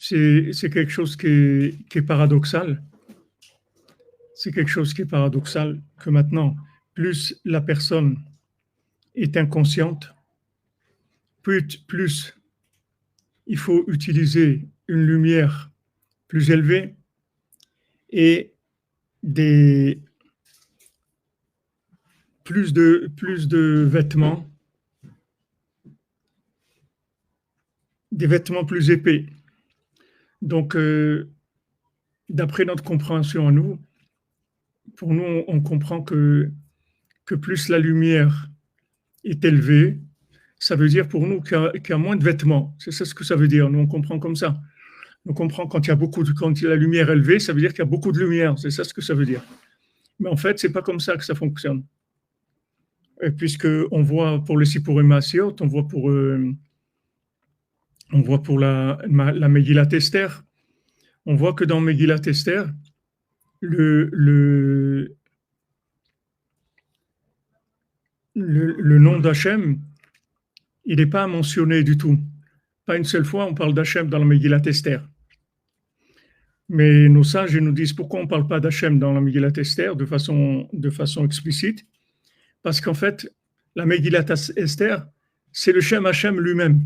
c'est quelque chose qui est paradoxal. C'est quelque chose qui est paradoxal que maintenant, plus la personne est inconsciente, plus il faut utiliser une lumière plus élevée et des, plus de vêtements, des vêtements plus épais. Donc, d'après notre compréhension à nous, pour nous, on comprend que plus la lumière est élevée, ça veut dire pour nous qu'il y a moins de vêtements. C'est ça ce que ça veut dire. Nous, on comprend comme ça. On comprend quand il y a la lumière élevée, ça veut dire qu'il y a beaucoup de lumière. C'est ça ce que ça veut dire. Mais en fait, c'est pas comme ça que ça fonctionne. Et puisque on voit pour le Sippurim Maasiot, on voit pour la Megillat Esther, on voit que dans Megillat Esther, le, le, le nom d'Hachem, il n'est pas mentionné du tout. Pas une seule fois on parle d'Hachem dans la Megillat Esther. Mais nos sages nous disent pourquoi on ne parle pas d'Hachem dans la Megillat Esther de façon explicite. Parce qu'en fait, la Megillat Esther, c'est le Shem Hachem lui-même.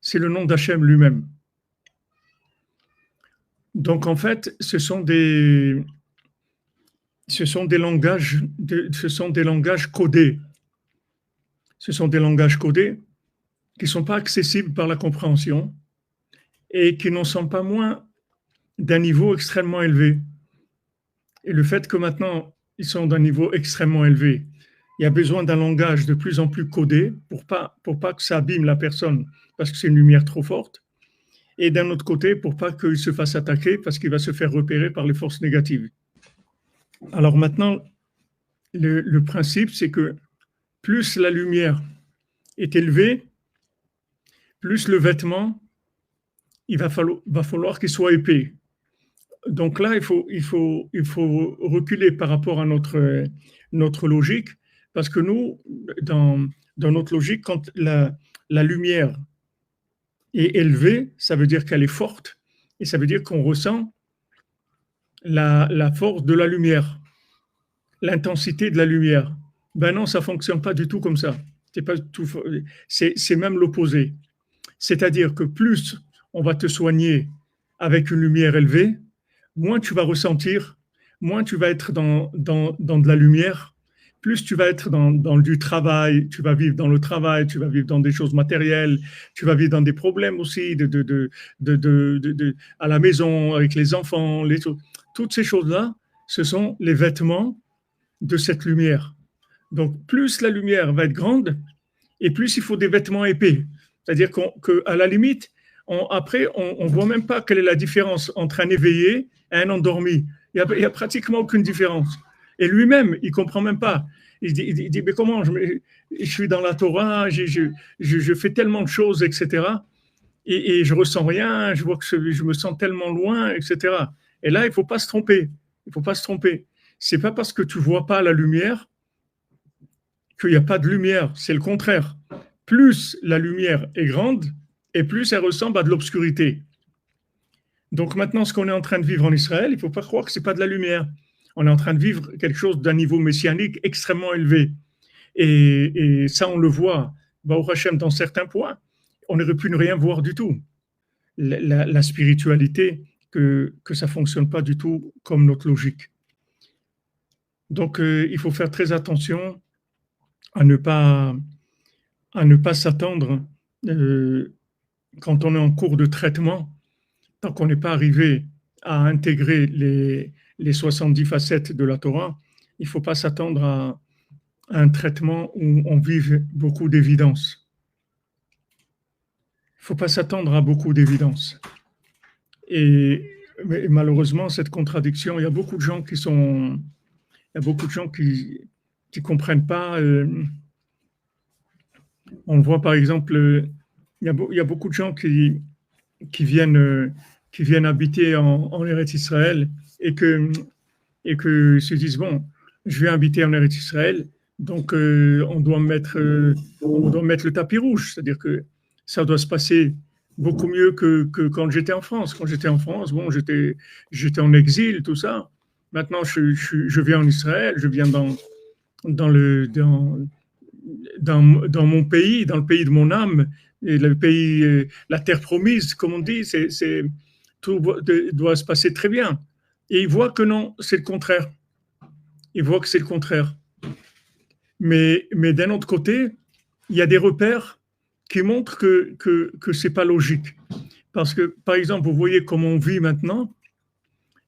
C'est le nom d'Hachem lui-même. Donc en fait, ce sont des langages codés. Ce sont des langages codés qui ne sont pas accessibles par la compréhension et qui n'en sont pas moins d'un niveau extrêmement élevé. Et le fait que maintenant, ils sont d'un niveau extrêmement élevé, il y a besoin d'un langage de plus en plus codé pour pas que ça abîme la personne parce que c'est une lumière trop forte. Et d'un autre côté, pour pas qu'il se fasse attaquer parce qu'il va se faire repérer par les forces négatives. Alors maintenant, le principe, c'est que plus la lumière est élevée, plus le vêtement, il va falloir qu'il soit épais. Donc là, il faut reculer par rapport à notre logique, parce que nous, dans notre logique, quand la lumière est élevée, ça veut dire qu'elle est forte, et ça veut dire qu'on ressent la force de la lumière, l'intensité de la lumière. Ben non, ça ne fonctionne pas du tout comme ça. C'est même l'opposé. C'est-à-dire que plus on va te soigner avec une lumière élevée, moins tu vas ressentir, moins tu vas être dans de la lumière, plus tu vas être dans du travail, tu vas vivre dans le travail, tu vas vivre dans des choses matérielles, tu vas vivre dans des problèmes aussi à la maison, avec les enfants, toutes ces choses-là, ce sont les vêtements de cette lumière. Donc, plus la lumière va être grande, et plus il faut des vêtements épais. C'est-à-dire qu'à la limite, après, on ne voit même pas quelle est la différence entre un éveillé et un endormi. Il n'y a pratiquement aucune différence. Et lui-même, il ne comprend même pas. Il dit mais comment je suis dans la Torah, je fais tellement de choses, etc. Et je ne ressens rien, je vois que je me sens tellement loin, etc. Et là, il ne faut pas se tromper. Il ne faut pas se tromper. Ce n'est pas parce que tu ne vois pas la lumière qu'il n'y a pas de lumière. C'est le contraire. Plus la lumière est grande, et plus elle ressemble à de l'obscurité. Donc maintenant, ce qu'on est en train de vivre en Israël, il ne faut pas croire que ce n'est pas de la lumière. On est en train de vivre quelque chose d'un niveau messianique extrêmement élevé. Et ça, on le voit, Baruch Hashem, dans certains points. On aurait pu ne rien voir du tout. La spiritualité, que ça ne fonctionne pas du tout comme notre logique. Donc, il faut faire très attention à ne pas s'attendre quand on est en cours de traitement, tant qu'on n'est pas arrivé à intégrer les 70 facettes de la Torah, il ne faut pas s'attendre à un traitement où on vive beaucoup d'évidence. Il ne faut pas s'attendre à beaucoup d'évidence. Et malheureusement, cette contradiction, il y a beaucoup de gens qui comprennent pas. On le voit par exemple, il y a beaucoup de gens qui viennent habiter en Eretz Israël et que se disent bon, je vais habiter en Eretz Israël, donc on doit mettre le tapis rouge, c'est-à-dire que ça doit se passer beaucoup mieux que quand j'étais en France. Quand j'étais en France, bon, j'étais en exil, tout ça. Maintenant, je viens en Israël, je viens dans, le, dans mon pays, dans le pays de mon âme, et le pays, la terre promise, comme on dit, tout doit se passer très bien. Et ils voient que non, c'est le contraire. Ils voient que c'est le contraire. Mais d'un autre côté, il y a des repères qui montrent que ce n'est pas logique. Parce que, par exemple, vous voyez comment on vit maintenant,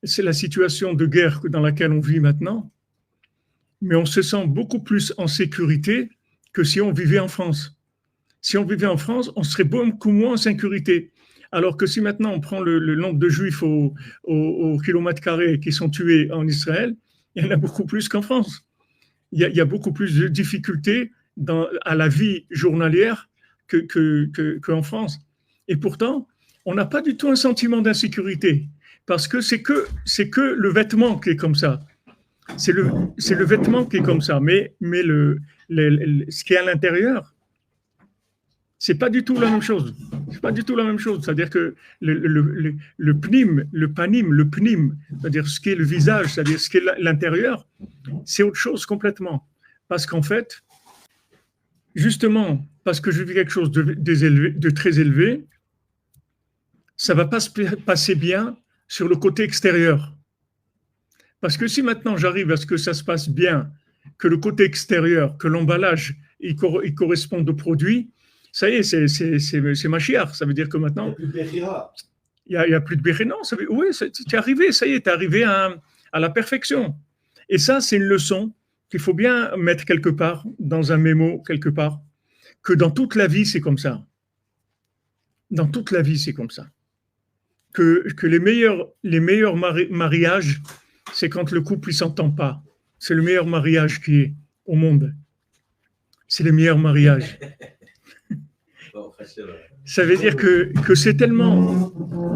c'est la situation de guerre dans laquelle on vit maintenant, mais on se sent beaucoup plus en sécurité que si on vivait en France. Si on vivait en France, on serait beaucoup moins en sécurité. Alors que si maintenant on prend le nombre de juifs au kilomètre carré qui sont tués en Israël, il y en a beaucoup plus qu'en France. Il y a beaucoup plus de difficultés à la vie journalière qu'en France. Et pourtant, on n'a pas du tout un sentiment d'insécurité, parce que c'est que le vêtement qui est comme ça. C'est le vêtement qui est comme ça, mais ce qui est à l'intérieur, c'est pas du tout la même chose. C'est pas du tout la même chose. C'est-à-dire que le pnim, c'est-à-dire ce qui est le visage, c'est-à-dire ce qui est l'intérieur, c'est autre chose complètement. Parce qu'en fait, justement, parce que je vis quelque chose de très élevé, ça va pas se passer bien sur le côté extérieur. Parce que si maintenant j'arrive à ce que ça se passe bien, que le côté extérieur, que l'emballage, il corresponde au produit, ça y est, c'est Mashiach. Ça veut dire que maintenant, il n'y a plus de Béché. Non, oui, tu es arrivé, ça y est, tu es arrivé à la perfection. Et ça, c'est une leçon qu'il faut bien mettre quelque part, dans un mémo, quelque part, que dans toute la vie, c'est comme ça. Dans toute la vie, c'est comme ça. Que les meilleurs mariages, c'est quand le couple ne s'entend pas. C'est le meilleur mariage qui est au monde. C'est le meilleur mariage. Ça veut dire que c'est tellement,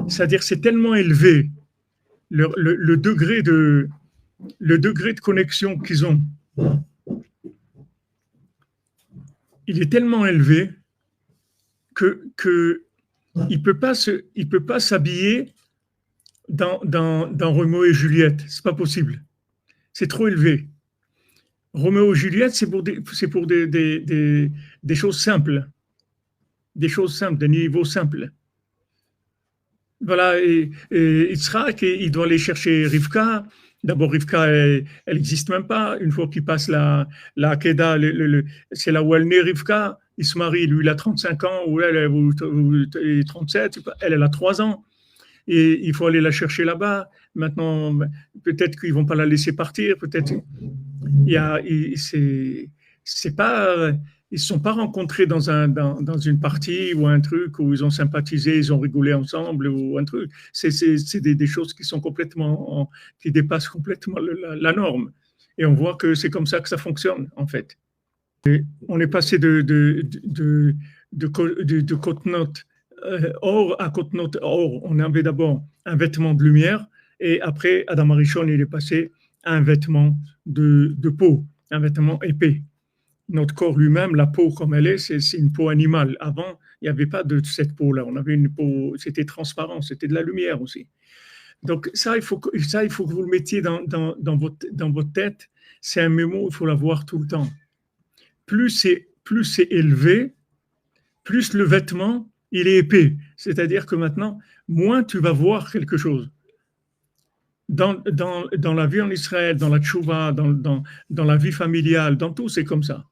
c'est-à-dire c'est tellement élevé le degré de connexion qu'ils ont. Il est tellement élevé que il peut pas s'habiller dans Roméo et Juliette. C'est pas possible. C'est trop élevé. Roméo et Juliette, c'est pour des choses simples. Des choses simples, des niveaux simples. Voilà, et Yitzhak, il doit aller chercher Rivka. D'abord, Rivka, elle n'existe même pas. Une fois qu'il passe la Akeda, c'est là où elle naît, Rivka. Il se marie, lui, il a 35 ans, ou elle, 37, elle a 3 ans. Et il faut aller la chercher là-bas. Maintenant, peut-être qu'ils ne vont pas la laisser partir. Peut-être. C'est pas. Ils ne se sont pas rencontrés dans une partie ou un truc où ils ont sympathisé, ils ont rigolé ensemble ou un truc. C'est des choses qui sont qui dépassent complètement la norme. Et on voit que c'est comme ça que ça fonctionne, en fait. Et on est passé de côte-note or à côte-note or. On avait d'abord un vêtement de lumière et après, Adam Arishon, il est passé à un vêtement de peau, un vêtement épais. Notre corps lui-même, la peau comme elle est, c'est une peau animale. Avant, il n'y avait pas de cette peau-là. On avait une peau, c'était transparent, c'était de la lumière aussi. Donc ça, il faut que vous le mettiez dans votre tête. C'est un mémo, il faut l'avoir tout le temps. Plus c'est élevé, plus le vêtement, il est épais. C'est-à-dire que maintenant, moins tu vas voir quelque chose. Dans la vie en Israël, dans la tchouva, dans la vie familiale, dans tout, c'est comme ça.